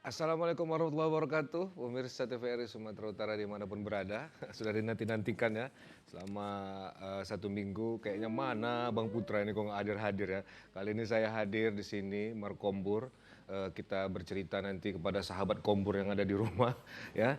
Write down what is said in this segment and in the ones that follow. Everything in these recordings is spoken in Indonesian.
Assalamualaikum warahmatullahi wabarakatuh, pemirsa TVRI Sumatera Utara dimanapun berada. Sudah dinanti-nantikan ya selama 1 minggu. Kayaknya mana Bang Putra ini kok nggak hadir-hadir ya. Kali ini saya hadir di sini, Markombur. Kita bercerita nanti kepada sahabat Kombur yang ada di rumah ya.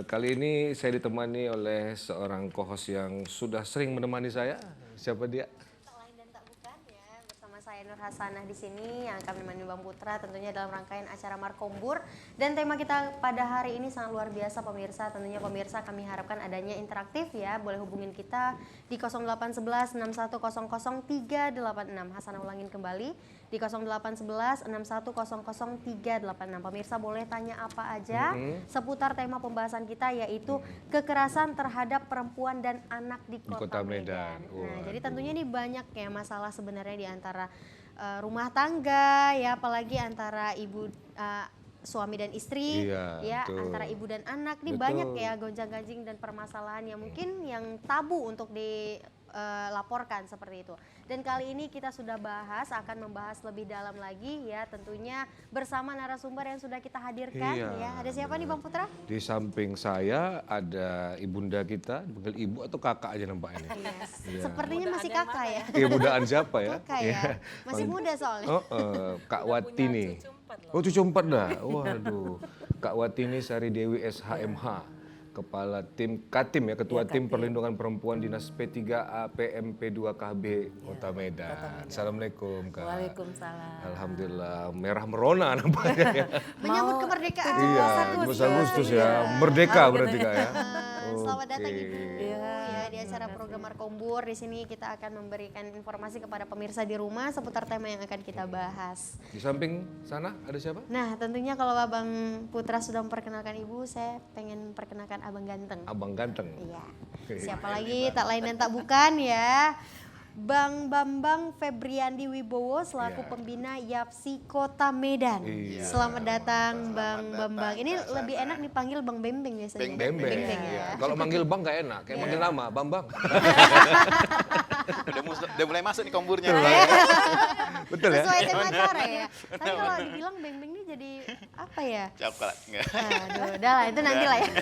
Kali ini saya ditemani oleh seorang co-host yang sudah sering menemani saya. Siapa dia? Tak lain dan tak bukan ya, bersama saya Nur Hasanah di sini yang akan menemani Bang Putra tentunya dalam rangkaian acara Markombur. Dan tema kita pada hari ini sangat luar biasa pemirsa. Tentunya pemirsa kami harapkan adanya interaktif ya. Boleh hubungin kita di 0811 6100 386. Hasanah ulangin kembali di 0811 6100 386. Pemirsa boleh tanya apa aja seputar tema pembahasan kita yaitu kekerasan terhadap perempuan dan anak di Kota Medan. Nah, jadi tentunya ini banyak ya masalah sebenarnya di antara rumah tangga ya, apalagi antara ibu suami dan istri, ya betul. Antara ibu dan anak ini banyak ya gonjang-ganjing dan permasalahan yang mungkin yang tabu untuk dilaporkan seperti itu. Dan kali ini kita sudah akan membahas lebih dalam lagi ya, tentunya bersama narasumber yang sudah kita hadirkan ya. Ada siapa nih Bang Putra? Di samping saya ada ibunda kita, dipanggil ibu atau kakak aja nampaknya. Yes. Sepertinya masih kakak ya. Iya, mudaan siapa ya? Kakak ya. Masih muda soalnya. Kak Wati nih. Oh, cucu 4 dah. Waduh. Kak Wati ini Sari Dewi SHMH. Kepala tim Katim ya, Ketua Tim Perlindungan Perempuan Dinas P3A PMP2KB Kota Medan. Assalamualaikum Kak. Waalaikumsalam. Alhamdulillah, merah merona nampaknya ya. Menyambut kemerdekaan. Iya, Agustus ya. Merdeka berarti Kak ya. Selamat datang Ibu ya di acara program Markombur. Di sini kita akan memberikan informasi kepada pemirsa di rumah seputar tema yang akan kita bahas. Di samping sana ada siapa? Nah, tentunya kalau Abang Putra sudah memperkenalkan Ibu, saya pengen perkenalkan Abang Ganteng. Abang Ganteng. Iya. Siapa lagi tak lain dan tak bukan ya. Bang Bambang Febriandi Wibowo selaku pembina YAPSI Kota Medan. Selamat datang Bang Bambang. Ini lebih enak dipanggil Bang Bembeng biasanya. Bembeng ya. Kalau manggil Bang gak enak, kayak manggil nama Bambang. Udah mulai masuk nih komburnya. Betul ya? Sesuai tema acara ya. Tapi kalau dibilang Bembeng ini jadi apa ya? Coklat enggak? Aduh, udah lah itu nanti lah ya.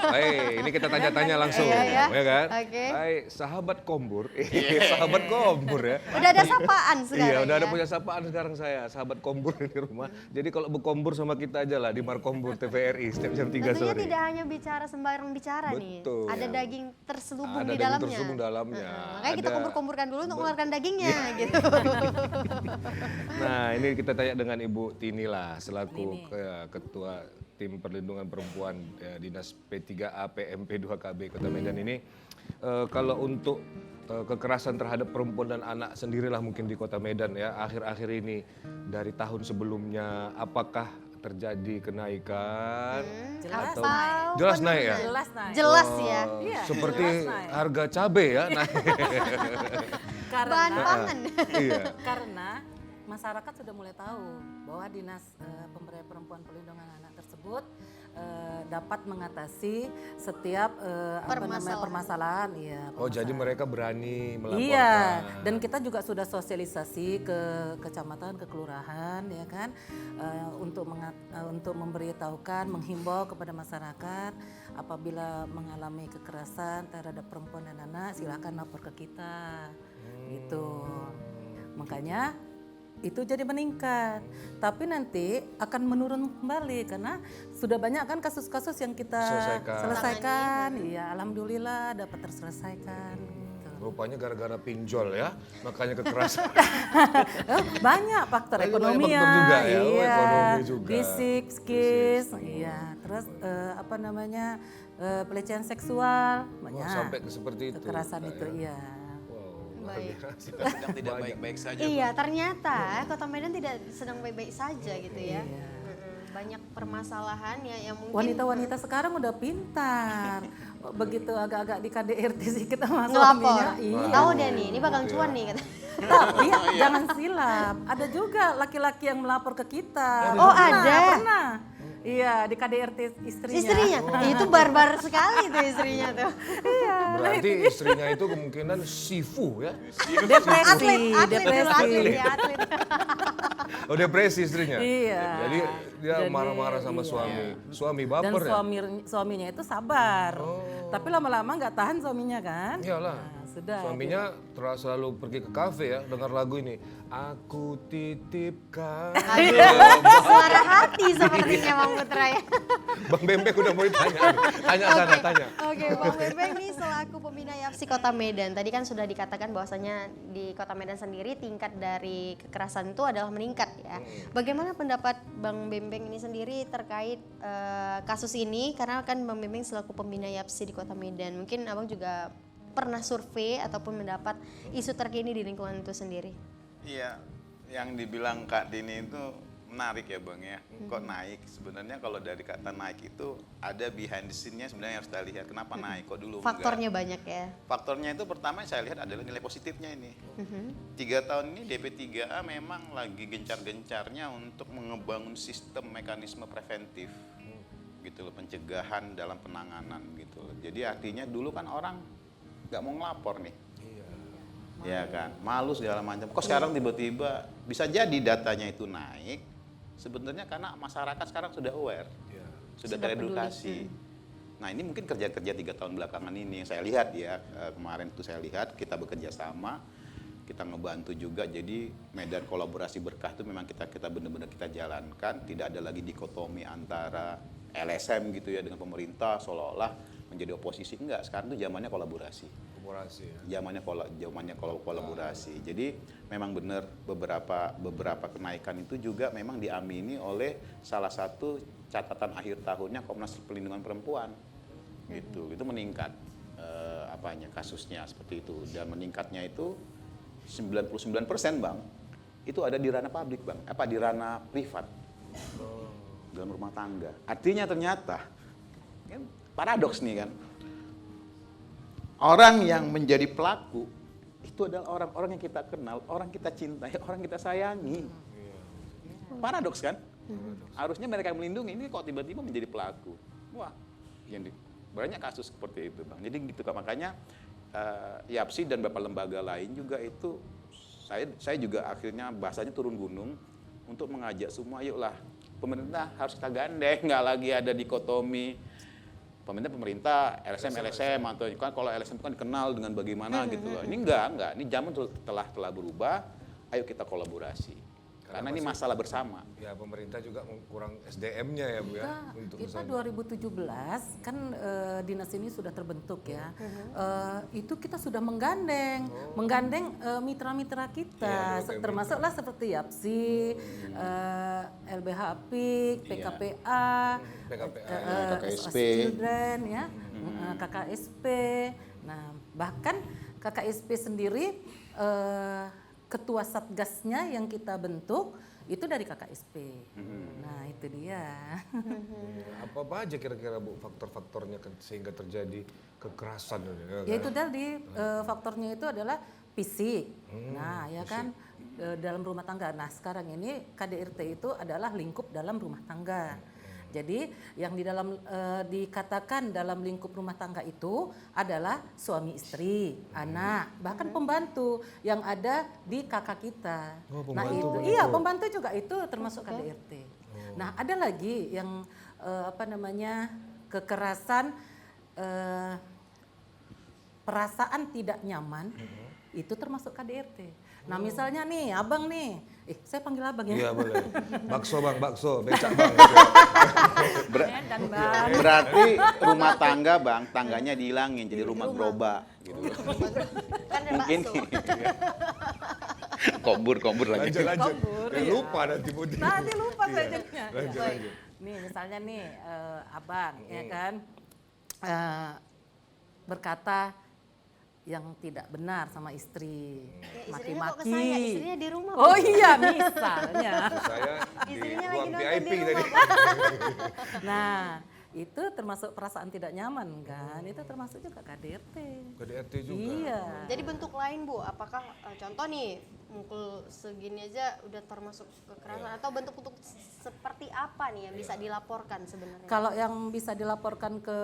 Baik, ini kita tanya-tanya langsung, ya kan? Oke. Baik, sahabat Kombur, sahabat Kombur ya. Udah ada sapaan sekarang. Iya, udah ada ya? punya sapaan sekarang saya, sahabat Kombur di rumah. Jadi kalau berkombur sama kita aja lah di Markombur TVRI setiap jam 3 Tentunya sore. tidak hanya bicara sembarang bicara nih. Betul. Ada daging terselubung Ada di daging dalamnya. terselubung dalamnya. Makanya kita kumpur-kumpurkan dulu untuk mengeluarkan dagingnya gitu. Nah, ini kita tanya dengan Ibu Tini lah selaku Ketua Tim Perlindungan Perempuan Dinas P3A PMP2KB Kota Medan ini. Kalau untuk kekerasan terhadap perempuan dan anak sendirilah mungkin di Kota Medan ya, akhir-akhir ini dari tahun sebelumnya apakah terjadi kenaikan? Jelas Naik ya? Jelas naik. Jelas ya. Seperti jelas naik. harga cabai ya naik. Bahan pangan. Iya. Karena masyarakat sudah mulai tahu bahwa Dinas Pemberdayaan Perempuan Perlindungan Anak tersebut dapat mengatasi setiap permasalahan. Iya, Oh, jadi mereka berani melaporkan. Iya, dan kita juga sudah sosialisasi ke kecamatan, ke kelurahan, ya kan, untuk memberitahukan, menghimbau kepada masyarakat apabila mengalami kekerasan terhadap perempuan dan anak, silakan lapor ke kita, gitu. Makanya itu jadi meningkat, tapi nanti akan menurun kembali karena sudah banyak kan kasus-kasus yang kita selesaikan. Iya, alhamdulillah dapat terselesaikan. Gitu. Rupanya gara-gara pinjol ya, makanya kekerasan. Banyak faktor ekonomi ya, juga ya, iya, ekonomi juga. fisik, psikis, iya, terus pelecehan seksual, banyak. Sampai seperti itu. Kekerasan itu, iya. Baik. Sedang tidak baik-baik saja. Iya, ternyata Kota Medan tidak sedang baik-baik saja gitu ya. Banyak permasalahan ya yang mungkin Wanita-wanita sekarang udah pintar. Begitu agak-agak di KDRT sedikit sama ngelapor. suaminya. Iya. Tahu deh nih, ini bakal cuan nih kata. Tapi jangan silap, ada juga laki-laki yang melapor ke kita. Oh, ada? Pernah. Iya, di KDRT istrinya. Istrinya, itu barbar sekali tuh istrinya tuh. Iya. Berarti istrinya itu kemungkinan sifu ya. Depresi, Atlet depresi. ya, atlet. Oh, depresi istrinya. Iya. Jadi dia Jadi, marah-marah sama iya. suami. Suami Dan baper ya? suaminya itu sabar. Tapi lama-lama nggak tahan suaminya kan? Iyalah. Nah, sudah. Suaminya selalu pergi ke kafe ya, dengar lagu ini. Aku titipkan. Suara hati sepertinya Bang Putra ya. Bang Bembek udah mau ditanya. Tanya sana, tanya. Oke, Bang Bembeng nih selaku pembina YAPSI Kota Medan. Tadi kan sudah dikatakan bahwasanya di Kota Medan sendiri tingkat dari kekerasan itu adalah meningkat ya. Bagaimana pendapat Bang Bembeng ini sendiri terkait kasus ini? Karena kan Bang Bembeng selaku pembina YAPSI di Kota Medan. Mungkin Abang juga pernah survei ataupun mendapat isu terkini di lingkungan itu sendiri. Iya, yang dibilang Kak Dini itu menarik ya Bang ya. Kok naik? Sebenarnya kalau dari kata naik itu ada behind the scene-nya sebenarnya harus kita lihat. Kenapa naik? Kok dulu Faktornya enggak? banyak ya. Faktornya itu pertama yang saya lihat adalah nilai positifnya ini. 3 tahun ini DP3A memang lagi gencar-gencarnya untuk mengebangun sistem mekanisme preventif. Gitu loh, pencegahan dalam penanganan gitu loh. Jadi artinya dulu kan orang nggak mau ngelapor nih. Ya kan, malu segala macam. Kok sekarang tiba-tiba bisa jadi datanya itu naik? Sebenarnya karena masyarakat sekarang sudah aware, sudah teredukasi. Nah ini mungkin kerja-kerja 3 tahun belakangan ini yang saya lihat ya, kemarin itu saya lihat kita bekerja sama, kita ngebantu juga. Jadi medan kolaborasi berkah itu memang kita benar-benar kita jalankan. Tidak ada lagi dikotomi antara LSM gitu ya dengan pemerintah seolah-olah menjadi oposisi. Enggak, sekarang itu zamannya kolaborasi. Zamannya kolaborasi. Jadi memang benar beberapa kenaikan itu juga memang diamini oleh salah satu catatan akhir tahunnya Komnas Perlindungan Perempuan. Gitu. Itu meningkat kasusnya seperti itu, dan meningkatnya itu 99% Bang. Itu ada di ranah publik Bang, di ranah privat. Dalam rumah tangga. Artinya ternyata kan paradoks nih kan. Orang yang menjadi pelaku itu adalah orang-orang yang kita kenal, orang kita cintai, orang kita sayangi. Paradoks kan? Harusnya mereka melindungi, ini kok tiba-tiba menjadi pelaku. Wah, banyak kasus seperti itu Bang. Jadi gitu kan, makanya YAPSI dan beberapa lembaga lain juga itu, saya juga akhirnya bahasanya turun gunung untuk mengajak semua, yuklah pemerintah harus kita gandeng, nggak lagi ada dikotomi pemerintah LSM atau kan kalau LSM kan dikenal dengan bagaimana gitu loh. Ini enggak, ini zaman telah berubah. Ayo kita kolaborasi. Karena ini masalah bersama. Ya pemerintah juga kurang SDM-nya ya Bu ya. Kita 2017 kan dinas ini sudah terbentuk ya. Itu kita sudah menggandeng mitra-mitra kita, termasuklah seperti YAPSI, LBH Apik, PKPA, KKSP, Children ya, KKSP. Nah bahkan KKSP sendiri ketua satgasnya yang kita bentuk itu dari KKSP. Nah itu dia. Apa aja kira-kira Bu faktor-faktornya sehingga terjadi kekerasan ini? Ya itu tadi faktornya itu adalah fisik. Nah ya kan dalam rumah tangga. Nah sekarang ini KDRT itu adalah lingkup dalam rumah tangga. Jadi yang dikatakan dalam lingkup rumah tangga itu adalah suami istri, anak, bahkan pembantu yang ada di kakak kita. Nah itu, iya pembantu juga itu termasuk KDRT. Nah ada lagi yang kekerasan, perasaan tidak nyaman, itu termasuk KDRT. Nah misalnya nih, abang nih, saya panggil abang ya. Iya boleh. Bakso Bang, bakso, becak Bang. Berarti rumah tangga Bang, tangganya dihilangin jadi rumah gerobak gitu. Kan ada Mungkin bakso. Kombur lagi. Lanjut. Kombur, Ya, iya. lupa nanti Bu. Tadi lupa saya jadinya. Lanjut. Nih misalnya nih abang ya kan berkata yang tidak benar sama istri, Ya, istrinya kok ke maki-maki. saya, istrinya di rumah. Oh iya misalnya. Saya di Istrinya ruang lagi nonton VIP di tadi. Nah itu termasuk perasaan tidak nyaman kan, itu termasuk juga KDRT. KDRT juga. Iya. Jadi bentuk lain Bu, apakah contoh nih mukul segini aja udah termasuk kekerasan atau bentuk-bentuk seperti apa nih yang bisa dilaporkan sebenarnya? Kalau yang bisa dilaporkan ke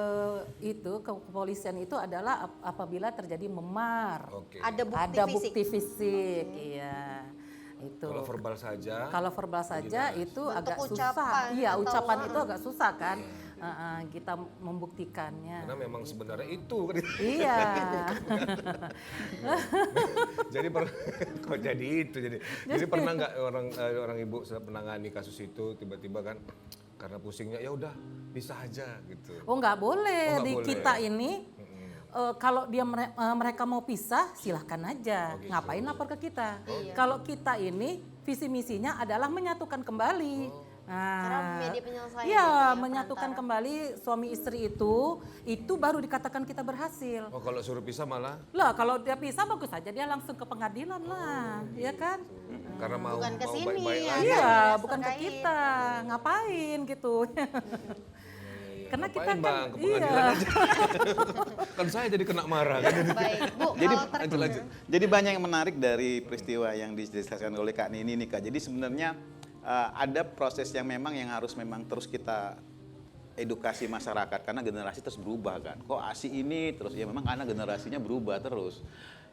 kepolisian itu adalah apabila terjadi memar. Oke. Ada bukti Ada fisik. bukti fisik, iya. Itu. Kalau verbal saja. Kalau verbal saja itu Bentuk agak ucapan susah. Iya, atau ucapan itu agak susah kan. Kita membuktikannya. Karena memang sebenarnya itu. Iya. Jadi kok jadi itu jadi pernah nggak orang ibu sedang menangani kasus itu tiba-tiba kan karena pusingnya ya udah bisa aja gitu. Oh nggak boleh. Oh, nggak Di boleh. kita ini kalau mereka mau pisah silahkan aja. gitu. Ngapain lapor ke kita? Kalau kita ini visi misinya adalah menyatukan kembali. Karena media penyelesaian Iya, gitu ya, menyatukan perantara. kembali suami istri itu baru dikatakan kita berhasil. Oh kalau suruh pisah malah Lah kalau dia pisah bagus saja dia langsung ke pengadilan lah, ya kan? karena mau Bukan ke mau sini, baik-baik ya. lagi. Iya, dinas bukan ke terkait. kita. Ngapain gitu. Karena kita Ngapain, kan Bang, ke pengadilan aja. Kan saya jadi kena marah kan. Baik, Bu. Jadi kalau lanjut. Jadi banyak yang menarik dari peristiwa yang dijelaskan oleh Kak Nini nih Kak. Jadi sebenarnya ada proses yang harus terus kita edukasi masyarakat karena generasi terus berubah kan. Kok ASI ini terus ya memang karena generasinya berubah terus.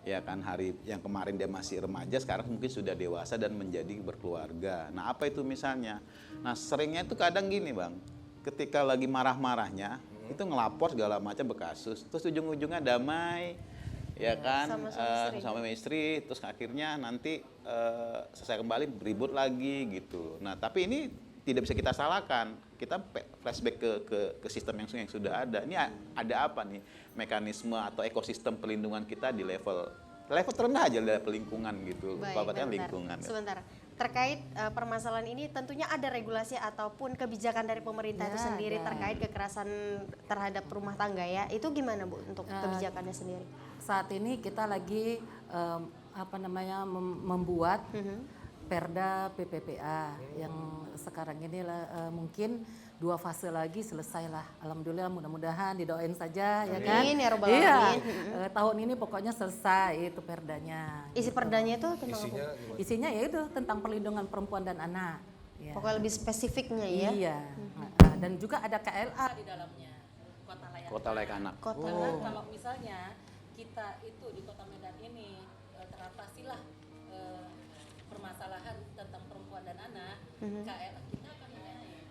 Ya kan hari yang kemarin dia masih remaja sekarang mungkin sudah dewasa dan menjadi berkeluarga. Nah, apa itu misalnya? Nah, seringnya itu kadang gini, Bang. Ketika lagi marah-marahnya itu ngelapor segala macam berkasus. Terus ujung-ujungnya damai. Ya kan sama suami istri. sama istri terus akhirnya nanti selesai kembali ribut lagi gitu. Nah tapi ini tidak bisa kita salahkan, kita flashback ke sistem yang sudah ada. Ini ada apa nih mekanisme atau ekosistem pelindungan kita di level terendah aja dari lingkungan gitu. Baik, Bapak bentar. lingkungan. Sebentar. Terkait permasalahan ini tentunya ada regulasi ataupun kebijakan dari pemerintah itu Ya, sendiri ada. terkait kekerasan terhadap rumah tangga ya. Itu gimana Bu untuk kebijakannya sendiri? saat ini kita lagi membuat Perda PPPA yang sekarang ini mungkin 2 fase lagi selesai lah. Alhamdulillah mudah-mudahan didoain saja ya kan. Amin, ya Rabbal Iya. Alamin. Tahun ini pokoknya selesai itu perdanya. Isi perdanya itu tentang Isinya apa? gimana? Isinya yaitu tentang perlindungan perempuan dan anak. Ya. Pokoknya lebih spesifiknya ya. Iya. Dan juga ada KLA di dalamnya. Kota layak anak. Karena kalau misalnya kita itu di Kota Medan ini teratasilah permasalahan tentang perempuan dan anak, KLA kita akan naik,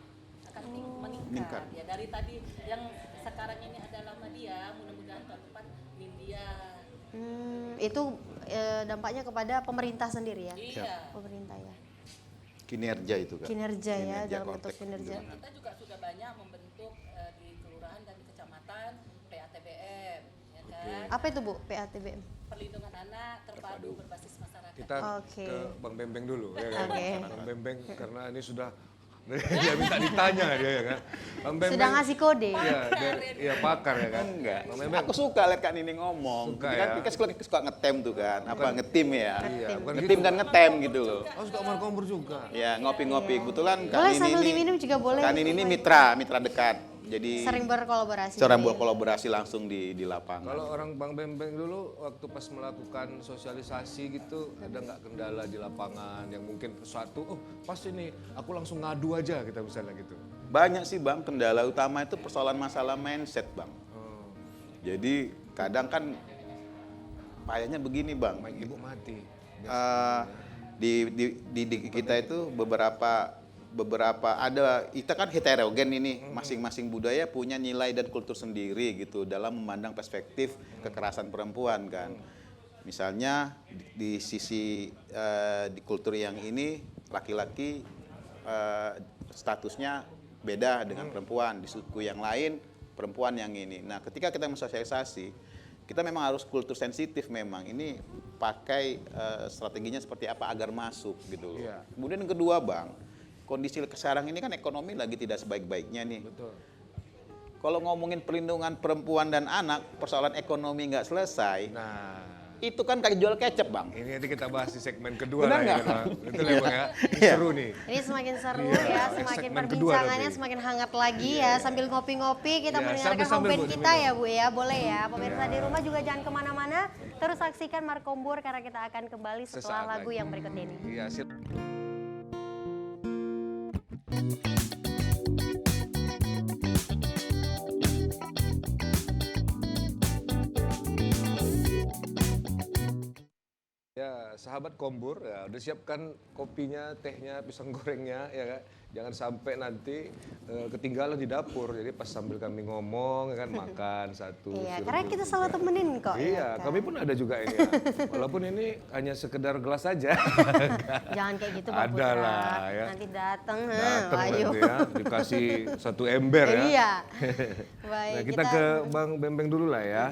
akan meningkat. Ya dari tadi yang sekarang ini adalah Madia, mudah-mudahan tahun depan Nindya. Itu dampaknya kepada pemerintah sendiri ya. Iya. Pemerintah ya. Kinerja itu kan. Kinerja ya, dalam bentuk konteks kinerja. Kita juga sudah banyak membentuk di kelurahan dan di kecamatan PATBM, ya kan? Apa itu Bu, PATBM? Perlindungan anak terpadu berbasis masyarakat. Kita Oke. ke Bang Bembeng dulu ya kan. Oke. Bang Bembeng karena ini sudah dia minta ditanya dia ya kan. Bang Bembeng Sudah ngasih kode. Iya, iya pakar ya kan. Enggak. Bang Bembeng Aku suka lihat Kak Nini ngomong. Suka Kan ya? kita suka ngetem tuh kan. Apa ngetim ya? iya, bukan Ngetim gitu. dan ngetem gitu loh. Oh, suka markombur juga. Ya ngopi-ngopi. Kebetulan Kak Boleh Nini sambil ini diminum juga boleh. Kak Nini ini mitra dekat. Jadi Sering berkolaborasi. cara gitu ya. berkolaborasi langsung di lapangan. Kalau orang Bang Bembeng dulu waktu pas melakukan sosialisasi gitu ada nggak kendala di lapangan yang mungkin sesuatu pas ini aku langsung ngadu aja kita misalnya gitu. Banyak sih Bang, kendala utama itu persoalan masalah mindset Bang. Oh, Jadi kadang kan payahnya begini Bang. ibu mati. Di kita itu beberapa ada kita kan heterogen ini masing-masing budaya punya nilai dan kultur sendiri gitu dalam memandang perspektif kekerasan perempuan kan. Misalnya di sisi di kultur yang ini laki-laki statusnya beda dengan perempuan, di suku yang lain perempuan yang ini. Nah, ketika kita mensosialisasi, kita memang harus kultur sensitif memang. Ini pakai strateginya seperti apa agar masuk gitu loh. Iya. Kemudian yang kedua, Bang, kondisi sekarang ini kan ekonomi lagi tidak sebaik-baiknya nih. Betul. Kalau ngomongin perlindungan perempuan dan anak, persoalan ekonomi nggak selesai, Nah, itu kan kayak jual kecap, Bang. ini nanti kita bahas di segmen kedua Benar lah ya. nggak? Bang. Betul ya Bang ya. Ini Iya. seru nih. Ini semakin seru Iya, ya, semakin segmen kedua perbincangannya tapi. semakin hangat lagi ya. Sambil ngopi-ngopi kita Iya, mendengarkan sambil, home band Bu, kita diminum. ya Bu ya, boleh ya. Pemirsa di rumah juga jangan kemana-mana, terus saksikan Markombur karena kita akan kembali setelah Sesaat lagu lagi. yang berikut ini. Iya, Ya, sahabat Kombur, ya udah siapkan kopinya, tehnya, pisang gorengnya, ya kan. Jangan sampai nanti ketinggalan di dapur. Jadi pas sambil kami ngomong, ya kan makan satu. Iya, sirup karena kita juga. selalu temenin kok. Iya, ya kan? kami pun ada juga ini. Ya. Walaupun ini hanya sekedar gelas saja. Jangan kayak gitu Bang Ada Putra. lah, ya. Nanti datang, Datang ayo. nanti ya, dikasih satu ember ya. Iya. Baik, Nah, kita ke Bang Bembeng dulu lah ya.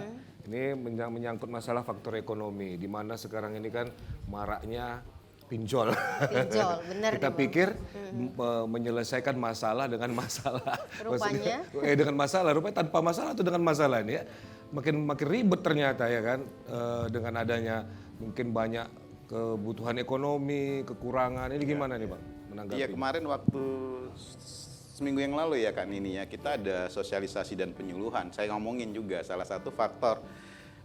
Ini menyangkut masalah faktor ekonomi, di mana sekarang ini kan maraknya pinjol. pinjol, benar Kita nih, Bang. pikir menyelesaikan masalah dengan masalah. Rupanya? Maksudnya, dengan masalah, rupanya tanpa masalah atau dengan masalah ini ya. Makin ribet ternyata ya kan, dengan adanya mungkin banyak kebutuhan ekonomi, kekurangan. Ini gimana nih Bang menanggapi? Iya, kemarin waktu seminggu yang lalu ya kan ini ya, kita ada sosialisasi dan penyuluhan. Saya ngomongin juga salah satu faktor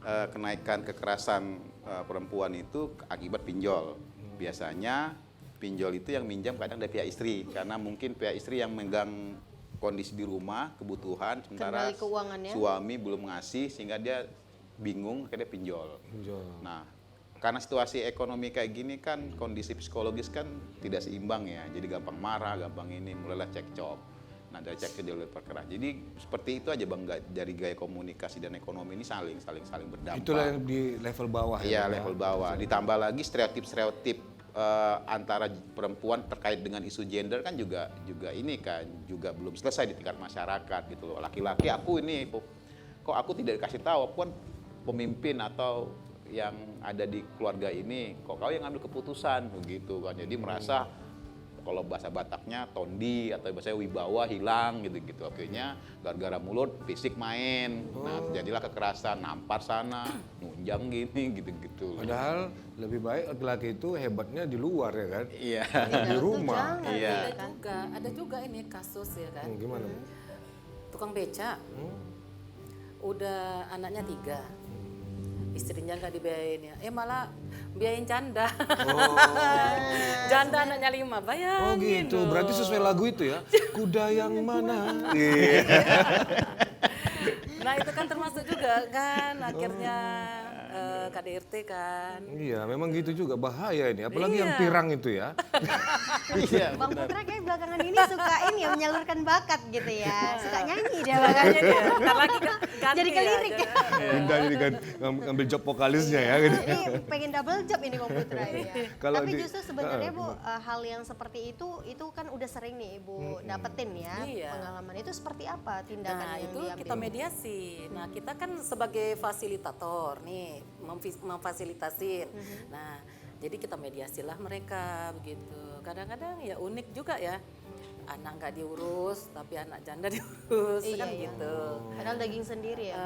kenaikan kekerasan perempuan itu akibat pinjol. Biasanya pinjol itu yang minjam kadang dari pihak istri, karena mungkin pihak istri yang megang kondisi di rumah, kebutuhan, sementara Kendali keuangannya. suami belum ngasih sehingga dia bingung akhirnya pinjol. Pinjol. Nah, karena situasi ekonomi kayak gini kan, kondisi psikologis kan tidak seimbang ya, jadi gampang marah, gampang ini, mulailah cekcok. Nah, dari cekcok dia perkeras. Jadi seperti itu aja Bang, dari gaya komunikasi dan ekonomi ini saling berdampak. Itulah yang di level bawah Iya, ya. Bang, level bawah. Ditambah lagi stereotip antara perempuan terkait dengan isu gender kan juga ini kan juga belum selesai di tingkat masyarakat gitu loh. Laki-laki aku ini kok aku tidak dikasih tahu, aku kan pemimpin atau yang ada di keluarga ini, kok kau yang ngambil keputusan begitu kan. Jadi merasa kalau bahasa Bataknya tondi atau bahasa wibawa hilang gitu-gitu. Akhirnya gara-gara mulut fisik main. Nah, jadilah kekerasan, nampar sana, nunjang gini gitu-gitu. Padahal lebih baik laki-laki itu hebatnya di luar ya kan. Iya. Di rumah. Jangan, Iya. ya kan? Ada juga ini kasus ya kan. Gimana? Bang? Tukang beca. Udah anaknya 3. Istrinya nggak dibiayain ya. Malah biayain janda. Janda anaknya 5, bayangin. Oh gitu, loh. berarti sesuai lagu itu ya. Kuda yang mana? Iya. Nah itu kan termasuk juga kan akhirnya KDRT kan. Iya, memang gitu juga bahaya ini. Apalagi Iya. yang pirang itu ya. Iya. Bang Putra kayak belakangan ini suka ini ya menyalurkan bakat gitu ya. Suka nyanyi dia Makanya makanya. dia ntar lagi ganti Jadi ke lirik ya. Pindah jadi kan ngambil job vokalisnya ya. Gitu. Ini pengen double job ini Bang Putra ini ya. Kalau Tapi di- justru sebenarnya Bu, hal yang seperti itu kan udah sering nih Ibu dapetin ya. Iya. Pengalaman itu seperti apa tindakan Nah yang itu diambil? kita mediasi. Nah kita kan sebagai fasilitator nih memfasilitasin. Nah jadi kita mediasilah mereka begitu. Kadang-kadang ya unik juga ya. Anak nggak diurus tapi anak janda diurus Iya, kan iya. gitu. Padahal daging sendiri ya.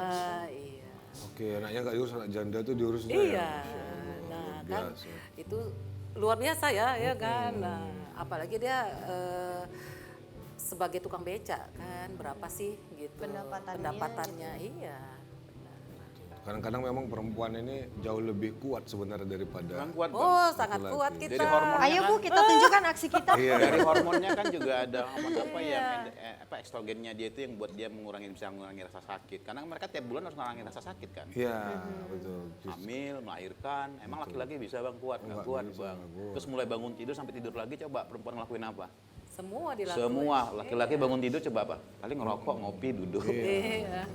Iya. Oke, anaknya nggak diurus, anak janda tuh diurus. Iya. Nah kan biasa. itu luar biasa ya kan. Nah, apalagi dia sebagai tukang beca kan berapa sih gitu Pendapatannya iya. Kadang-kadang memang perempuan ini jauh lebih kuat sebenarnya daripada. Memang kuat Bang. Oh sangat Laki-laki. kuat kita. Jadi hormonnya Ayo Bu, kita tunjukkan aksi kita. Iya. Dari hormonnya kan juga ada hormon apa yang estrogennya dia itu yang buat dia bisa mengurangi rasa sakit. Karena mereka tiap bulan harus mengurangi rasa sakit kan. Iya, betul. Hamil, melahirkan, emang laki-laki bisa Bang kuat, nggak Nggak kuat bisa, Bang. nggak kuat. Terus mulai bangun tidur sampai tidur lagi, coba perempuan ngelakuin apa? Semua dilakukan. Semua, laki-laki bangun tidur coba apa? Paling ngerokok, ngopi, duduk. Iya.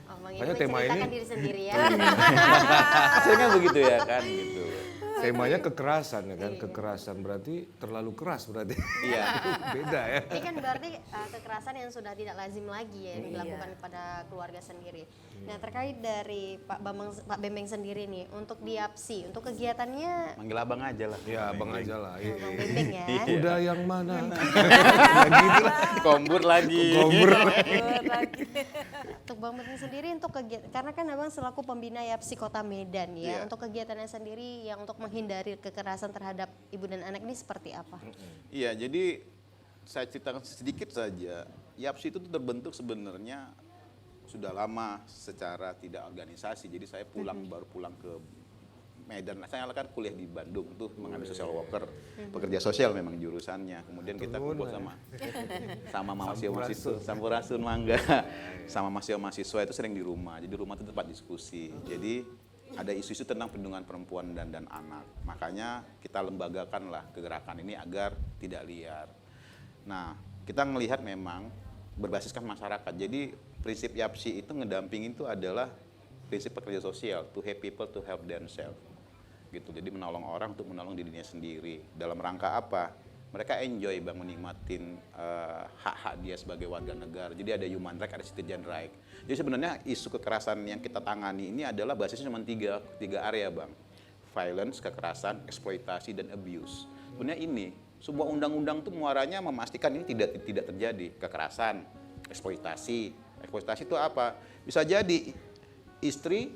Oh, Bang, ini Makanya tema ini- menceritakan diri sendiri ya. Hasilnya begitu ya kan gitu. Temanya kekerasan ya kan, kekerasan berarti terlalu keras berarti. Iya. Beda ya. Ini kan berarti kekerasan yang sudah tidak lazim lagi ya yang Iya. dilakukan kepada keluarga sendiri. Nah terkait dari Pak Bembeng sendiri nih untuk di APSI, untuk kegiatannya Manggil abang aja lah. Ya, abang aja lah. Iya. Bang Bembeng ya. Kuda yang mana? gitu lah. Kombur lagi. Kombur. Untuk Bang Bembeng sendiri untuk kegiatan, karena kan abang selaku pembina APSI Kota Medan ya, Iya. untuk kegiatannya sendiri yang untuk menghindari kekerasan terhadap ibu dan anak ini seperti apa? Iya, jadi saya ceritakan sedikit saja. YAPSI itu terbentuk sebenarnya sudah lama secara tidak organisasi. Jadi saya baru pulang ke Medan. Saya kan kuliah di Bandung tuh mengambil social worker, pekerja sosial memang jurusannya. Kemudian kita kumpul sama mahasiswa, Sampurasun Mangga, sama mahasiswa itu sering di rumah. Jadi rumah itu tempat diskusi. Jadi ada isu-isu tentang perlindungan perempuan dan anak. Makanya kita lembagakanlah kegerakan ini agar tidak liar. Nah, kita melihat memang berbasiskan masyarakat. Jadi prinsip YAPSI itu ngedampingin itu adalah prinsip pekerja sosial, to help people to help themselves. Gitu. Jadi menolong orang untuk menolong dirinya sendiri. Dalam rangka apa? Mereka enjoy bang menikmatin hak-hak dia sebagai warga negara. Jadi ada human right, ada citizen right. Jadi sebenarnya isu kekerasan yang kita tangani ini adalah basisnya cuma tiga area bang. Violence, kekerasan, eksploitasi, dan abuse. Sebenarnya ini sebuah undang-undang itu muaranya memastikan ini tidak terjadi. Kekerasan, eksploitasi. Eksploitasi itu apa? Bisa jadi istri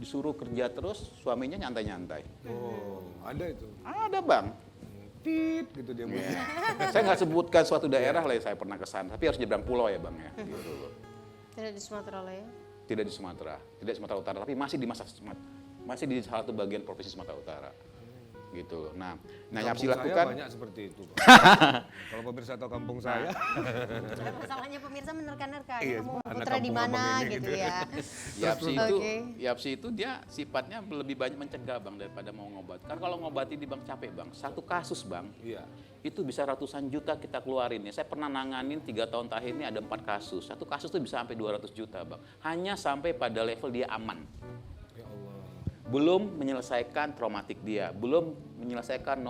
disuruh kerja terus, suaminya nyantai-nyantai. Oh, ada itu. Ada bang. Tit gitu dia bunyi. Saya nggak sebutkan suatu daerah lah yang saya pernah kesana, tapi harus nyebrang pulau ya bang ya. Gitu loh. Tidak di Sumatera lah ya. Tidak di Sumatera, tidak di Sumatera Utara, tapi masih di salah satu bagian provinsi Sumatera Utara. Gitu loh. Nah YAPSI Kampung saya lakukan. banyak seperti itu, Pak. Kalau pemirsa tahu kampung saya, Masalahnya pemirsa menerka-nerka, Iya, kamu anak putra di kampung mana abang ini gitu gitu. ya. YAPSI itu dia sifatnya lebih banyak mencegah bang daripada mau ngobat. Kan kalau ngobati di bang capek bang, satu kasus bang, iya. itu bisa ratusan juta kita keluarin ya. Saya pernah nanganin 3 tahun terakhir ini ada 4 kasus. Satu kasus itu bisa sampai 200 juta bang. Hanya sampai pada level dia aman. Ya Allah. Belum menyelesaikan traumatik dia, belum menyelesaikan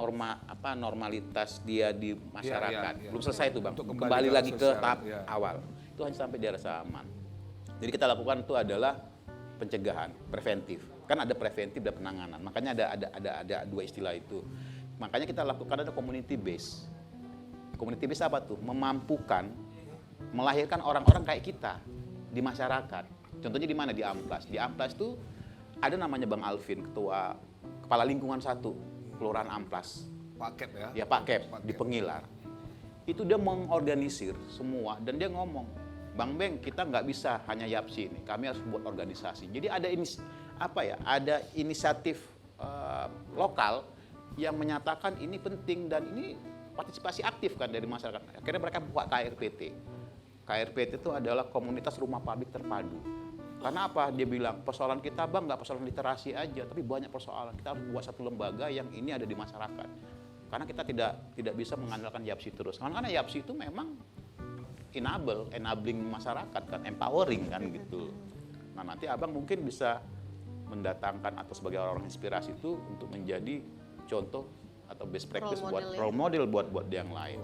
normalitas dia di masyarakat. Iya. Belum selesai itu bang. Untuk Kembali lagi ke sosial, tahap iya. awal. Itu hanya sampai dia rasa aman. Jadi kita lakukan itu adalah pencegahan, preventif. Kan ada preventif dan penanganan. Makanya ada 2 istilah itu. Makanya kita lakukan ada community base. Community base apa tuh? Memampukan melahirkan orang-orang kayak kita di masyarakat. Contohnya di mana? Di Amplas. Di Amplas tuh ada namanya Bang Alvin, kepala lingkungan 1 Kelurahan Amplas. Paket ya. Ya Pak Kep di Pengilar. Itu dia mengorganisir semua dan dia ngomong, Bang Beng, kita nggak bisa hanya YAPSI ini, kami harus buat organisasi. Jadi ada ada inisiatif lokal yang menyatakan ini penting dan ini partisipasi aktif kan dari masyarakat. Akhirnya mereka buat KRPT. KRPT itu adalah komunitas rumah publik terpadu. Karena apa? Dia bilang, persoalan kita bang nggak persoalan literasi aja, tapi banyak persoalan. Kita harus buat satu lembaga yang ini ada di masyarakat. Karena kita tidak bisa mengandalkan YAPSI terus. Karena YAPSI itu memang enabling masyarakat kan, empowering kan gitu. Nah nanti abang mungkin bisa mendatangkan atau sebagai orang inspirasi itu untuk menjadi contoh atau best practice role model buat yang lain.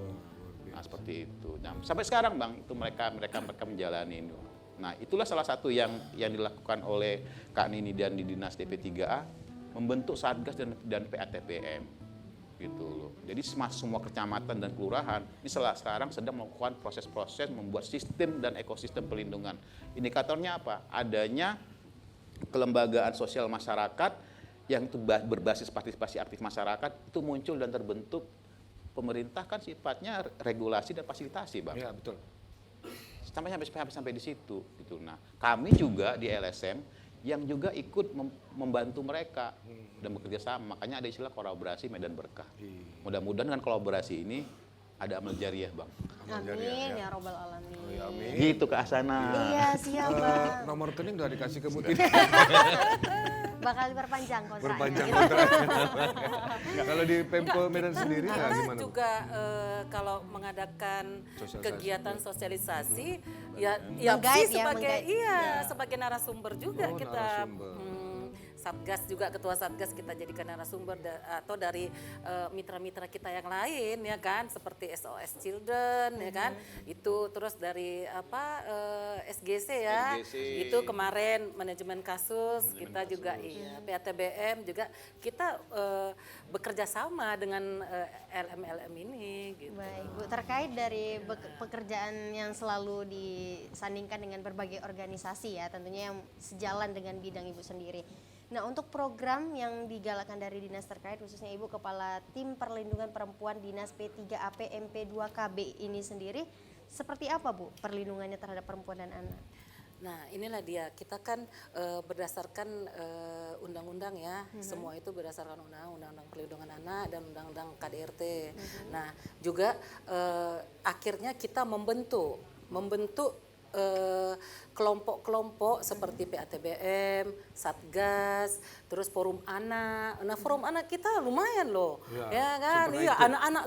Nah seperti itu. Nah, sampai sekarang bang itu mereka menjalani itu. Nah itulah salah satu yang dilakukan oleh Kak Nini dan di Dinas DP3A membentuk Satgas dan PATPM gitu loh. Jadi semua kecamatan dan kelurahan ini sekarang sedang melakukan proses-proses membuat sistem dan ekosistem pelindungan. Indikatornya apa? Adanya kelembagaan sosial masyarakat yang itu berbasis partisipasi aktif masyarakat itu muncul dan terbentuk. Pemerintah kan sifatnya regulasi dan fasilitasi bang. Iya betul. Sampai di situ gitu. Nah, kami juga di LSM yang juga ikut membantu mereka dan bekerja sama. Makanya ada istilah kolaborasi Medan Berkah. Mudah-mudahan dengan kolaborasi ini ada amal jariah, Bang. Amin ya robbal alamin. Oh, ya, amin. Gitu ke Asana. Iya siap bang. Nomor rekening udah dikasih ke Mutin. Bakal diperpanjang kontraknya. Perpanjang gitu. kontrak. Kalau di Pemko Medan sendiri ya Karena gimana? Bu? juga kalau mengadakan Sosialisasi. kegiatan sosialisasi ya Meng-guide ya, sebagai meng-guide. sebagai narasumber juga Oh, kita narasumber. Satgas juga ketua Satgas kita jadikan narasumber atau dari mitra-mitra kita yang lain ya kan seperti SOS Children ya kan itu terus dari SGC ya SGC. itu kemarin manajemen kasus kita juga iya PATBM juga kita bekerja sama dengan LM-LM ini gitu. Baik Bu, terkait dari pekerjaan yang selalu disandingkan dengan berbagai organisasi ya, tentunya yang sejalan dengan bidang Ibu sendiri. Nah, untuk program yang digalakkan dari dinas terkait, khususnya Ibu Kepala Tim Perlindungan Perempuan Dinas P3AP MP2KB ini sendiri, seperti apa Bu perlindungannya terhadap perempuan dan anak? Nah inilah dia, kita kan berdasarkan undang-undang ya, semua itu berdasarkan undang-undang perlindungan anak dan undang-undang KDRT. Nah juga akhirnya kita membentuk kelompok-kelompok seperti PATBM, Satgas, terus Forum Anak. Nah, Forum Anak kita lumayan loh. Ya kan? Iya, anak-anak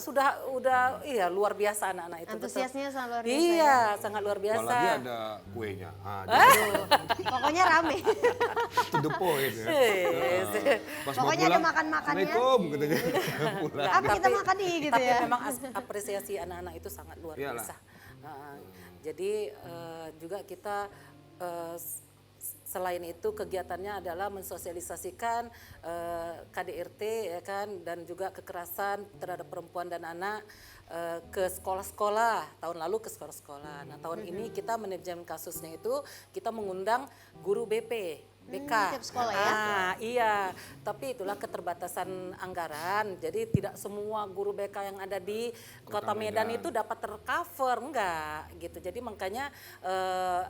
udah iya luar biasa anak-anak itu. Antusiasnya sangat luar biasa. Iya, sangat luar biasa. Apalagi ada kuenya. Pokoknya rame. To the point ya. Pas mau Pokoknya ada pulang, makan-makannya. Assalamualaikum katanya. Pulang. Apa kita makan nih gitu Tapi ya. memang apresiasi anak-anak itu sangat luar Iyalah. biasa. Jadi juga kita selain itu kegiatannya adalah mensosialisasikan KDRT ya kan, dan juga kekerasan terhadap perempuan dan anak ke sekolah-sekolah. Tahun lalu ke sekolah-sekolah. Nah, tahun ini kita manajemen kasusnya itu kita mengundang guru BP. BK. Tiap sekolah ya? Iya, tapi itulah keterbatasan anggaran. Jadi tidak semua guru BK yang ada di Kota Medan itu dapat tercover, enggak gitu. Jadi makanya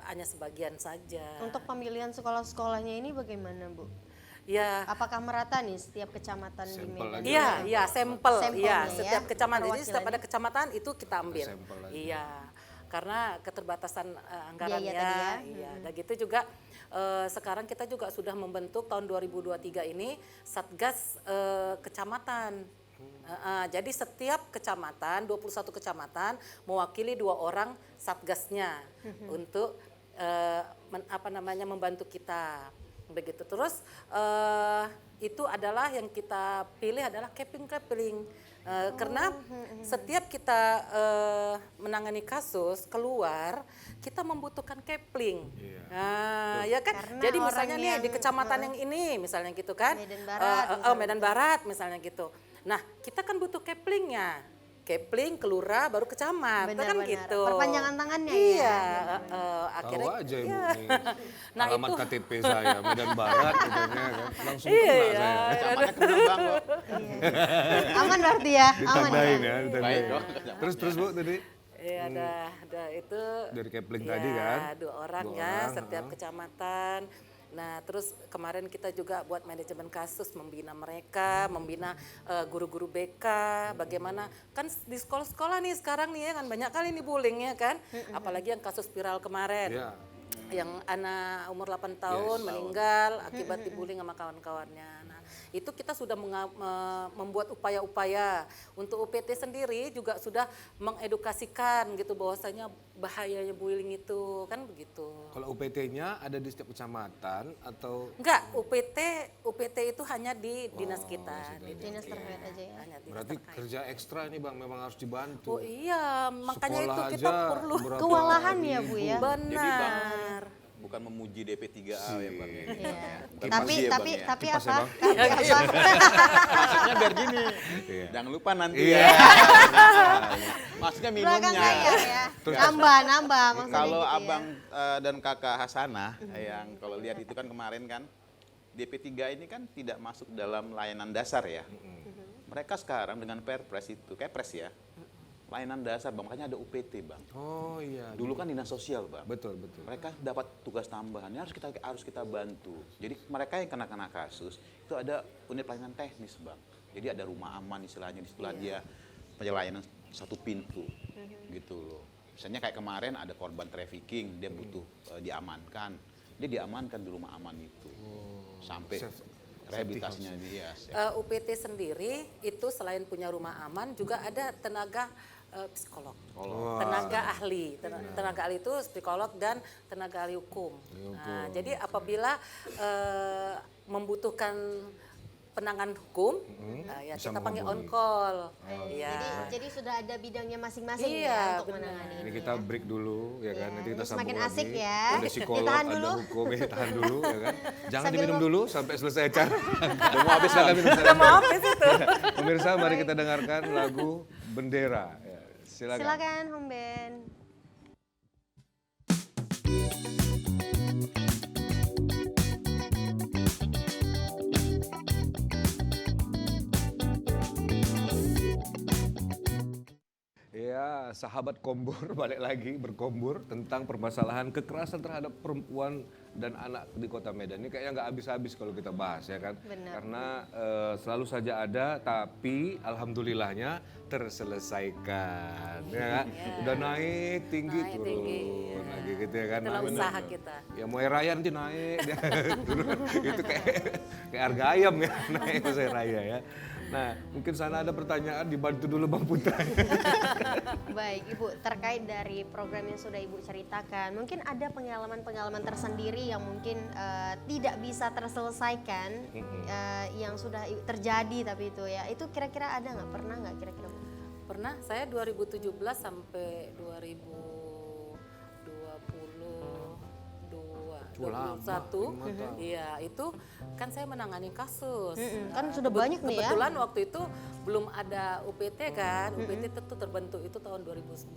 hanya sebagian saja. Untuk pemilihan sekolah-sekolahnya ini bagaimana, Bu? Ya, Apakah merata nih setiap kecamatan di Sampel Medan? aja. iya, iya, sampel, Sampelnya iya, ya, setiap kecamatan. Jadi setiap perwakilannya. ada kecamatan itu kita ambil. Sampel aja. Iya, karena keterbatasan anggarannya. Biaya tadi ya. Iya, dan gitu juga sekarang kita juga sudah membentuk tahun 2023 ini Satgas Kecamatan. Jadi setiap kecamatan, 21 kecamatan mewakili 2 orang satgasnya untuk membantu kita. Begitu. Terus itu adalah yang kita pilih adalah kepling-kepling. Karena setiap kita menangani kasus keluar, kita membutuhkan kepling. Nah, ya kan. Karena Jadi orang misalnya nih yang- di kecamatan yang ini, misalnya gitu kan. Medan Barat misalnya. Medan Barat misalnya gitu. Nah, kita kan butuh keplingnya. Kepling, kelurahan, baru kecamat, kan Benar-benar. gitu. Perpanjangan tangannya ya. Iya, Tahu akhirnya. aja Ibu iya. nih. Nah, Alamat itu- KTP saya Medan Barat katanya kan. Langsung Iya, kena iya. saya. Kecamatan Kembang kok. Aman berarti ya, aman Ditandain ya. ya, ditandain. Baik dong. Terus Bu tadi Iya, ada itu. dari Kepling Iya, tadi kan. 2 orang Dua ya orang, setiap kecamatan. Nah, terus kemarin kita juga buat manajemen kasus, membina mereka, membina guru-guru BK, bagaimana kan di sekolah-sekolah nih sekarang nih ya kan banyak kali nih bullying ya kan, apalagi yang kasus viral kemarin. Iya. Yang anak umur 8 tahun meninggal akibat dibullying sama kawan-kawannya. Nah, itu kita sudah membuat upaya-upaya. Untuk UPT sendiri juga sudah mengedukasikan gitu bahwasanya bahayanya bullying itu, kan begitu. Kalau UPT-nya ada di setiap kecamatan atau Enggak, UPT itu hanya di dinas kita. Di Dinas terkait aja ya. hanya dinas berarti terkait. kerja ekstra nih Bang, memang harus dibantu. Oh iya, makanya Sekolah itu kita aja perlu. berapa Kewalahan ya, Bu ribu. ya. Benar. Bukan memuji DP3A ya Bang. Ya. Iya. Bukan Tapi puji ya, tapi Bang, ya. tapi Kipas ya, apa? Bang? Tapi apa? Maksudnya biar gini. Iya. Jangan lupa nanti Iya. ya. Maksudnya Belakang minumnya. layar ya. Nambah maksudnya Kalau gitu ya. abang dan kakak Hasanah yang kalau lihat itu kan kemarin kan DP3 ini kan tidak masuk dalam layanan dasar ya. Mereka sekarang dengan Perpres itu, Kepres ya, layanan dasar Bang, makanya ada UPT Bang. Oh iya. Dulu kan dinas sosial Bang. Betul, betul. Mereka dapat tugas tambahan, ini harus kita bantu. Jadi mereka yang kena kasus itu ada unit pelayanan teknis Bang. Jadi ada rumah aman istilahnya, di setelah dia pelayanan satu pintu gitu loh. Misalnya kayak kemarin ada korban trafficking, dia butuh diamankan. Dia diamankan di rumah aman itu. Sampai rehabilitasinya dia. UPT sendiri itu selain punya rumah aman juga ada tenaga psikolog, tenaga ahli, tenaga ahli itu psikolog dan tenaga ahli hukum. Nah, jadi apabila membutuhkan penanganan hukum, ya bisa kita panggil on menghubungi. call. Iya. Jadi sudah ada bidangnya masing-masing Iya, ya untuk benar. menangani Ini ini. kita break dulu ya kan, nanti kita Ini sambung semakin lagi. asik ya. Ada psikolog, Ditahan ada dulu. hukum, ya tahan dulu ya kan. Jangan Sambil diminum dulu sampai selesai acara. Udah mau habis Bang. Maaf ya situ. Pemirsa, mari kita dengarkan lagu Bendera. Ya, silakan. Silakan Home Band. Ya, sahabat Kombur balik lagi berkombur tentang permasalahan kekerasan terhadap perempuan dan anak di Kota Medan ini kayaknya nggak habis-habis kalau kita bahas ya kan. Benar. Karena selalu saja ada, tapi alhamdulillahnya terselesaikan. Ya kan? Udah naik tinggi Naik turun tinggi, lagi gitu ya kan. Itulah Nah, usaha kita. ya mau raya nanti naik dia turun. Itu kayak harga ayam ya naik pas raya ya. Nah mungkin sana ada pertanyaan, dibantu dulu Bang Putra. Baik, Ibu, terkait dari program yang sudah Ibu ceritakan, mungkin ada pengalaman-pengalaman tersendiri yang mungkin tidak bisa terselesaikan, yang sudah terjadi tapi itu ya, itu kira-kira ada nggak? Pernah nggak kira-kira, Bu? Pernah, saya 2017 sampai 2021, iya itu kan saya menangani kasus. Kan sudah banyak nih ya. Kebetulan waktu itu belum ada UPT kan, UPT itu terbentuk itu tahun 2021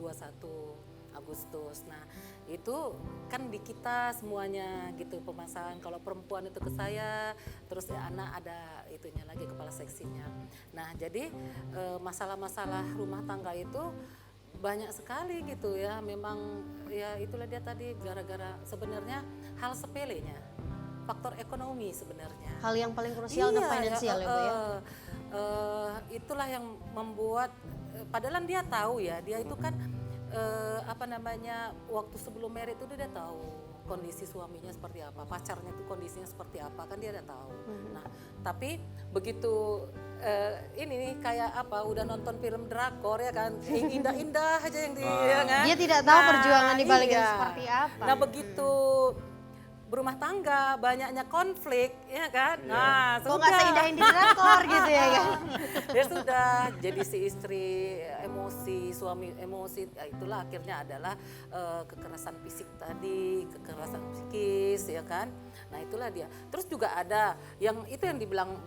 Agustus. Nah itu kan di kita semuanya gitu pemasangan, kalau perempuan itu ke saya, terus ya anak ada itunya lagi kepala seksinya. Nah jadi masalah-masalah rumah tangga itu banyak sekali gitu ya, memang ya itulah dia tadi gara-gara sebenarnya hal sepelenya, faktor ekonomi sebenarnya. Hal yang paling krusial dan finansial ya, Bu ya. Itulah yang membuat padahal dia tahu ya, dia itu kan apa namanya waktu sebelum married itu dia tahu kondisi suaminya seperti apa, pacarnya itu kondisinya seperti apa, kan dia udah tahu. Nah tapi begitu ini nih kayak apa udah nonton film drakor ya kan, indah-indah aja yang di ya kan. Dia tidak tahu perjuangan di balik itu seperti apa. Nah begitu berumah tangga banyaknya konflik ya kan. Nah Kok nggak seindah-indah di drakor gitu ya kan? ya sudah jadi si istri emosi, suami emosi, ya itulah akhirnya adalah kekerasan fisik tadi, kekerasan psikis ya kan. Nah itulah dia. Terus juga ada yang itu yang dibilang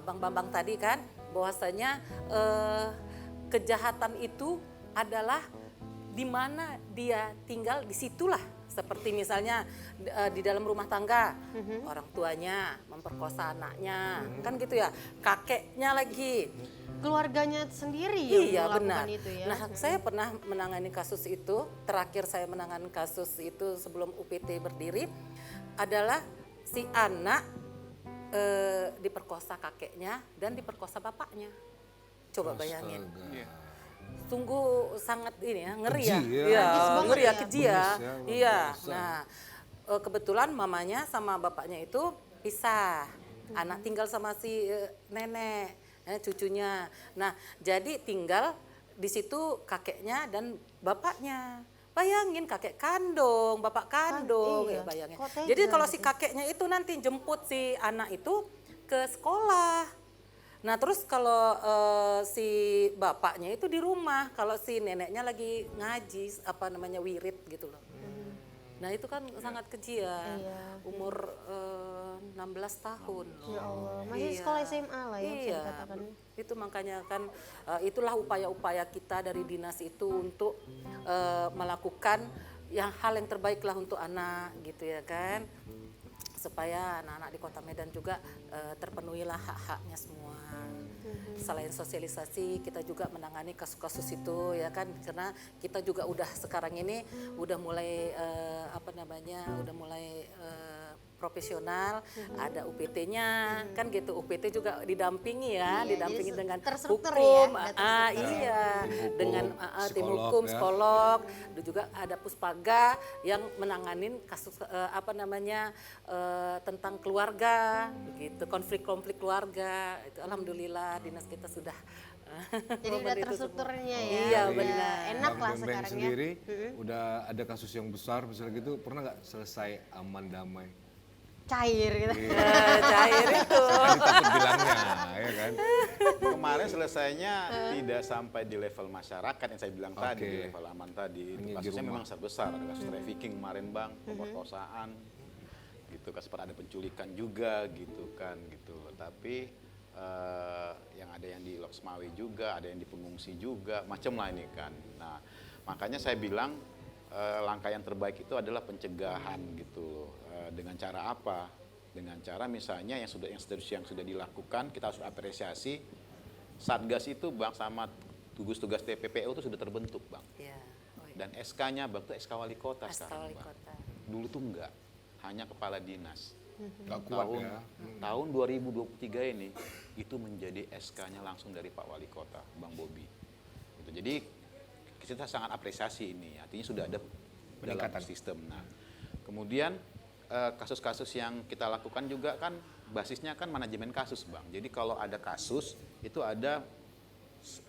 Bang Bambang tadi kan, bahwasanya kejahatan itu adalah di mana dia tinggal, disitulah. Seperti misalnya di dalam rumah tangga, orang tuanya memperkosa anaknya, kan gitu ya, kakeknya lagi. Keluarganya sendiri Iya yang benar. melakukan itu ya. Nah saya pernah menangani kasus itu, terakhir saya menangani kasus itu sebelum UPT berdiri, adalah si anak diperkosa kakeknya dan diperkosa bapaknya. Coba bayangin. Sungguh sangat ini ya, ngeri ya. Keji ya. Iya, ngeri ya, ya. keji ya. Bengis ya, luar Iya. biasa. Nah, kebetulan mamanya sama bapaknya itu pisah. Anak tinggal sama si nenek, cucunya. Nah, jadi tinggal di situ kakeknya dan bapaknya. Bayangin kakek kandung, bapak kandung, iya. ya bayangin. Kok tega Jadi kalau gitu? si kakeknya itu nanti jemput si anak itu ke sekolah. Nah terus kalau si bapaknya itu di rumah, kalau si neneknya lagi ngaji, apa namanya wirid gitu loh. Nah itu kan sangat keji ya, Iya. umur 16 tahun loh. Ya Allah, masih Iya. sekolah SMA lah ya bisa Iya, dikatakan. itu makanya kan itulah upaya-upaya kita dari dinas itu untuk melakukan yang hal yang terbaik lah untuk anak gitu ya kan, supaya anak-anak di Kota Medan juga terpenuhilah hak-haknya semua. Selain sosialisasi, kita juga menangani kasus-kasus itu ya kan, karena kita juga udah sekarang ini udah mulai udah mulai profesional, ada UPT-nya kan gitu. UPT juga didampingi ya, Iya, didampingi jadi dengan terstruktur hukum, ya, ada terstruktur. iya, dengan tim psikolog hukum, ya. psikolog, dan juga ada puspaga yang menanganin kasus tentang keluarga, begitu, konflik-konflik keluarga. Itu alhamdulillah dinas kita sudah Jadi udah memberi itu terstrukturnya semua. ya. Iya udah benar. Enak Bang lah Bembeng sekarang ya. sendiri udah ada kasus yang besar misalnya gitu, pernah nggak selesai aman damai? Cair gitu. Cair itu. Tadi takut bilangnya, ya kan? Kemarin selesainya tidak sampai di level masyarakat yang saya bilang tadi, di level aman tadi. Itu Hanya di kasusnya rumah. memang sangat besar, ada kasus trafficking kemarin Bang, pemerkosaan, gitu kan, sempat ada penculikan juga gitu kan, gitu. Tapi yang ada yang di Loksmawe juga, ada yang di pengungsi juga, macam lah ini kan. Nah, makanya saya bilang langkah yang terbaik itu adalah pencegahan gitu loh. Dengan cara apa? Dengan cara misalnya yang sudah dilakukan, kita harus apresiasi. Satgas itu Bang sama tugas-tugas TPPU itu sudah terbentuk Bang. Iya. Oh, iya. Dan SK-nya Bang itu SK Wali Kota Astaga, sekarang wali Bang. kota. Dulu tuh enggak. hanya kepala dinas. Nggak kuat Tahun ya. tahun 2023 ini itu menjadi SK-nya langsung dari Pak Wali Kota, Bang Bobi. Gitu. Jadi kita sangat apresiasi ini, artinya sudah ada dalam sistem. Nah, kemudian kasus-kasus yang kita lakukan juga kan basisnya kan manajemen kasus, Bang. Jadi kalau ada kasus itu ada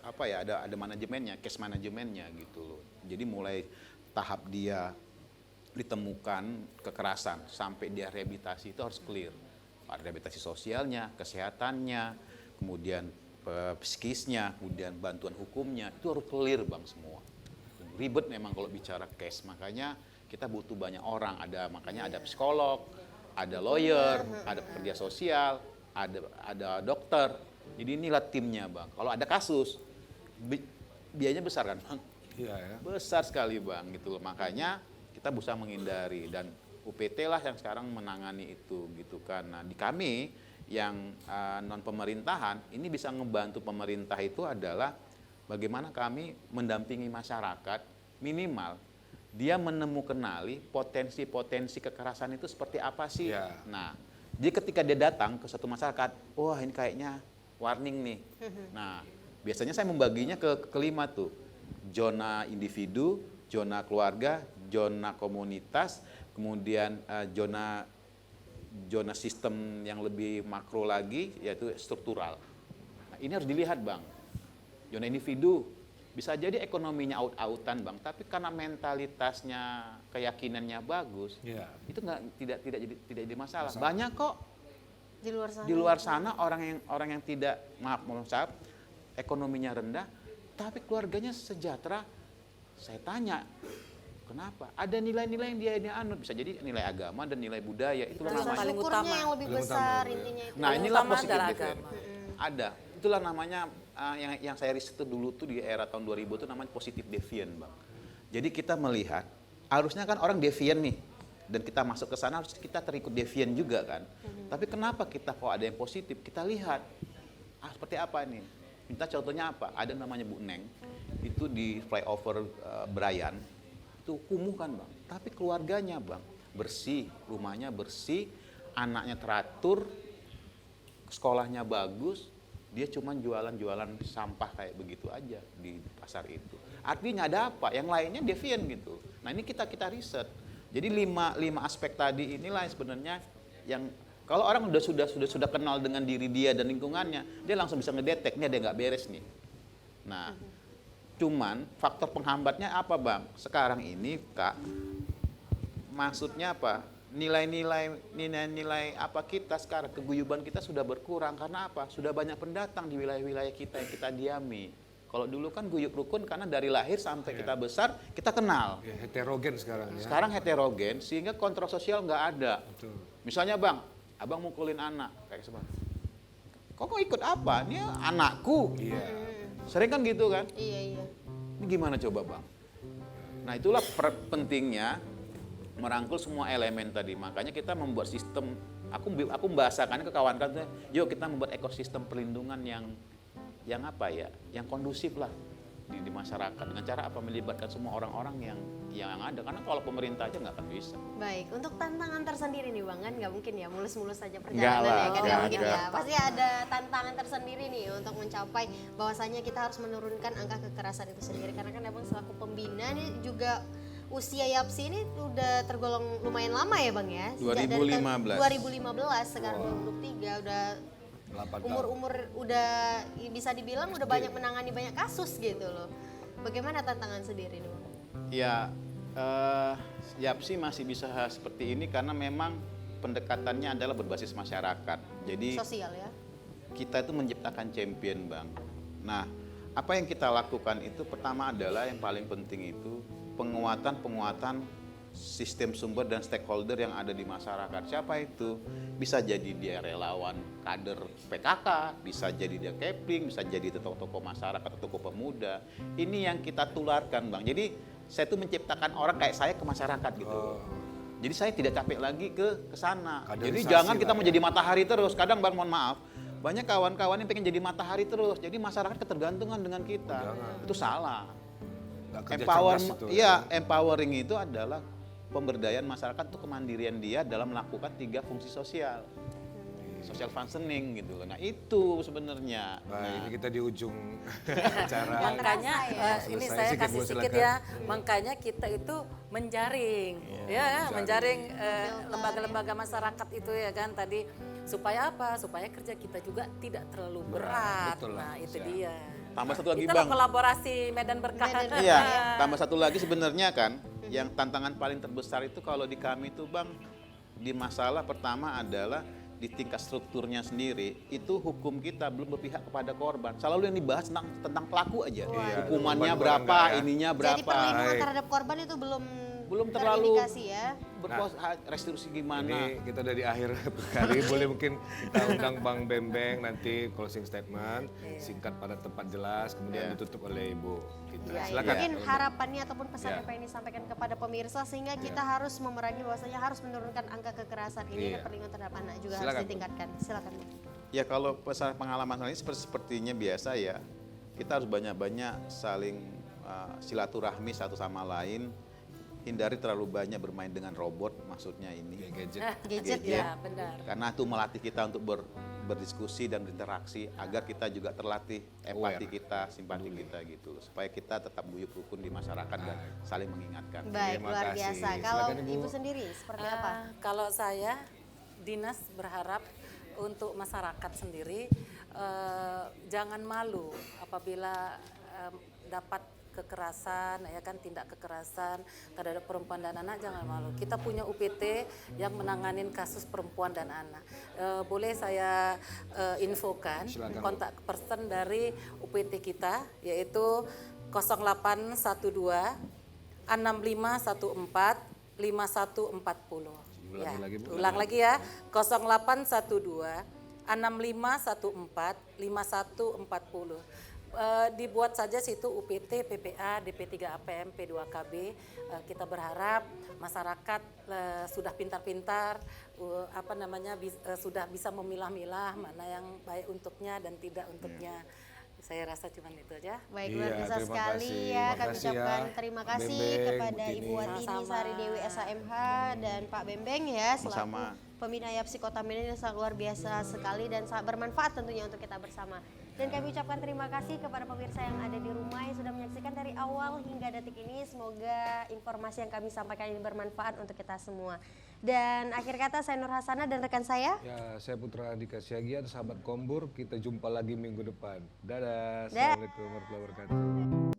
apa ya, ada manajemennya, case manajemennya gitu loh. Jadi mulai tahap dia ditemukan kekerasan sampai dia rehabilitasi itu harus clear. Ada rehabilitasi sosialnya, kesehatannya, kemudian psikisnya, kemudian bantuan hukumnya, itu harus clear, Bang, semua. Ribet memang kalau bicara case, makanya kita butuh banyak orang, makanya ada psikolog, ada lawyer, ada pekerja sosial, ada dokter. Jadi inilah timnya, Bang. Kalau ada kasus, biayanya besar kan, Bang? Iya ya. Besar sekali, Bang, gitu loh. Makanya kita berusaha menghindari, dan UPT lah yang sekarang menangani itu gitu kan. Nah, di kami yang non pemerintahan ini bisa ngebantu pemerintah itu adalah bagaimana kami mendampingi masyarakat, minimal dia menemukan potensi-potensi kekerasan itu seperti apa sih. Ya. Nah, jadi ketika dia datang ke suatu masyarakat, wah ini kayaknya warning nih. Nah, biasanya saya membaginya ke kelima tuh, zona individu, zona keluarga, zona komunitas, kemudian zona sistem yang lebih makro lagi, yaitu struktural. Nah, ini harus dilihat, Bang. Zona individu bisa jadi ekonominya out-outan, Bang, tapi karena mentalitasnya, keyakinannya bagus, Iya. itu tidak jadi masalah. Banyak kok Di luar sana. orang yang tidak, maaf ekonominya rendah, tapi keluarganya sejahtera. Saya tanya, kenapa? Ada nilai-nilai yang dia anut, bisa jadi nilai agama dan nilai budaya. Itulah Itu Rasa yang paling syukurnya utama. yang lebih Paling besar utama, intinya itu. Nah, Paling inilah utama positif adalah difference. agama. Ada. Itulah namanya yang saya riset itu dulu tuh di era tahun 2000 itu namanya positif deviant, Bang. Jadi kita melihat, harusnya kan orang deviant nih, dan kita masuk ke sana harus kita terikut deviant juga kan. Tapi kenapa kita kok ada yang positif? Kita lihat, seperti apa nih? Minta contohnya apa? Ada namanya Bu Neng, itu di flyover Brian, itu kumuh kan, Bang. Tapi keluarganya, Bang, bersih, rumahnya bersih, anaknya teratur, sekolahnya bagus, dia cuma jualan sampah kayak begitu aja di pasar itu. Artinya ada apa? Yang lainnya deviant gitu. Nah, ini kita riset. Jadi lima aspek tadi inilah yang sebenarnya yang kalau orang sudah kenal dengan diri dia dan lingkungannya, dia langsung bisa ngedetek ini ada yang nggak beres nih. Nah, cuman faktor penghambatnya apa, Bang? Sekarang ini, Kak, maksudnya apa? Nilai-nilai apa kita sekarang, keguyuban kita sudah berkurang karena apa? Sudah banyak pendatang di wilayah-wilayah kita yang kita diami. Kalau dulu kan guyub rukun karena dari lahir sampai kita besar kita kenal. Ya, heterogen sekarang ya. Sekarang heterogen sehingga kontrol sosial nggak ada. Betul. Misalnya, Bang, abang mukulin anak kayak sebenarnya. Kok ikut apa? Ini anakku. Iya. Sering kan gitu kan? Iya. Ini gimana coba, Bang? Nah, itulah pentingnya merangkul semua elemen tadi. Makanya kita membuat sistem, aku membahasakannya ke kawan-kawan, yuk kita membuat ekosistem perlindungan yang apa ya? Yang kondusif lah di masyarakat dengan cara apa? Melibatkan semua orang-orang yang ada. Karena kalau pemerintah aja nggak akan bisa. Baik, untuk tantangan tersendiri nih Bang, kan nggak mungkin ya mulus-mulus saja Nggak perjalanan lah, ya, kan nggak mungkin nggak. ya. Pasti ada tantangan tersendiri nih untuk mencapai bahwasanya kita harus menurunkan angka kekerasan itu sendiri. Karena kan Abang selaku pembina nih juga usia YAPSI ini udah tergolong lumayan lama ya Bang ya? Sejak dari tahun 2015. 2015, sekarang 2023 udah 8 tahun. umur udah bisa dibilang udah banyak menangani banyak kasus gitu loh. Bagaimana tantangan sendiri nih Bang? Ya, YAPSI masih bisa seperti ini karena memang pendekatannya adalah berbasis masyarakat. Jadi Sosial ya? kita itu menciptakan champion, Bang. Nah, apa yang kita lakukan itu pertama adalah yang paling penting itu penguatan sistem sumber dan stakeholder yang ada di masyarakat. Siapa itu? Bisa jadi dia relawan kader PKK, bisa jadi dia kepling, bisa jadi tokoh-tokoh masyarakat, tokoh pemuda. Ini yang kita tularkan, Bang. Jadi saya tuh menciptakan orang kayak saya ke masyarakat gitu. Jadi saya tidak capek lagi ke sana. Jadi Kaderisasi jangan kita lah mau ya. jadi matahari terus. Kadang, Bang, mohon maaf, banyak kawan-kawan yang pengen jadi matahari terus. Jadi masyarakat ketergantungan dengan kita. Itu salah. Nggak kerja cerdas itu. Empowering itu adalah pemberdayaan masyarakat untuk kemandirian dia dalam melakukan 3 fungsi sosial. Social functioning gitu loh. Nah itu sebenarnya. Nah, ini kita di ujung acara. Makanya ini Selesai. saya Sikat, kasih Bu, sedikit silakan. ya. Makanya kita itu menjaring, menjaring lembaga-lembaga masyarakat itu ya kan tadi supaya apa? Supaya kerja kita juga tidak terlalu berat. betul lah. Nah itu dia. Tambah satu lagi Itu Bang. kolaborasi Medan Berkah. Iya, tambah satu lagi sebenarnya kan, yang tantangan paling terbesar itu kalau di kami itu Bang, di masalah pertama adalah di tingkat strukturnya sendiri, itu hukum kita belum berpihak kepada korban. Selalu yang dibahas tentang pelaku aja. Iya, Hukumannya korban berapa, enggak ya. ininya Jadi berapa. perlindungan terhadap korban itu belum terlalu terindikasi ya. restitusi gimana. Ini kita udah di akhir kali, boleh mungkin kita undang Bang Bembeng nanti closing statement, singkat pada tempat jelas, kemudian ditutup oleh Ibu kita. Ya, Silakan. mungkin harapannya ataupun pesan Ya. apa yang disampaikan kepada pemirsa sehingga kita harus memerangi bahwasanya harus menurunkan angka kekerasan ini dan perlindungan terhadap anak juga Silakan, harus Bu. ditingkatkan. Silakan. Bu. Ya kalau pesan pengalaman ini sepertinya biasa ya, kita harus banyak-banyak saling silaturahmi satu sama lain, hindari terlalu banyak bermain dengan robot, maksudnya ini. Gadget. Gadget Ya ya. benar. Karena itu melatih kita untuk berdiskusi dan berinteraksi agar kita juga terlatih empati kita, simpati kita gitu, supaya kita tetap guyup rukun di masyarakat dan saling mengingatkan. Baik, Terima luar kasih. biasa. Silakan, Kalau Ibu. Ibu sendiri seperti apa? Kalau saya, Dinas berharap untuk masyarakat sendiri jangan malu apabila dapat kekerasan, ya kan tindak kekerasan terhadap perempuan dan anak, jangan malu. Kita punya UPT yang menanganin kasus perempuan dan anak. Boleh saya infokan Silakan, Bu. kontak person dari UPT kita yaitu 0812 6514 5140. Ulangi lagi, Bu. Ulang lagi ya. 0812 6514 5140. Dibuat saja situ UPT, PPA, DP3 APM, P2KB. Kita berharap masyarakat sudah pintar-pintar, sudah bisa memilah-milah mana yang baik untuknya dan tidak untuknya. Saya rasa cuma itu aja. Baik, Iya, luar biasa terima sekali kasih. ya. Kami Makasih ya, ucapkan terima kasih Bembeng, kepada Bu Ibu Tini. Watini Sama-sama. Sari Dewi SAMH dan Pak Bembeng ya selaku Sama-sama. pembina psikotamin ini sangat luar biasa sekali dan sangat bermanfaat tentunya untuk kita bersama. Dan kami ucapkan terima kasih kepada pemirsa yang ada di rumah yang sudah menyaksikan dari awal hingga detik ini. Semoga informasi yang kami sampaikan ini bermanfaat untuk kita semua. Dan akhir kata saya Nur Hasanah dan rekan saya. Ya, saya Putra Andika Siagian, sahabat Kombur. Kita jumpa lagi minggu depan. Dadah. Assalamualaikum warahmatullahi wabarakatuh.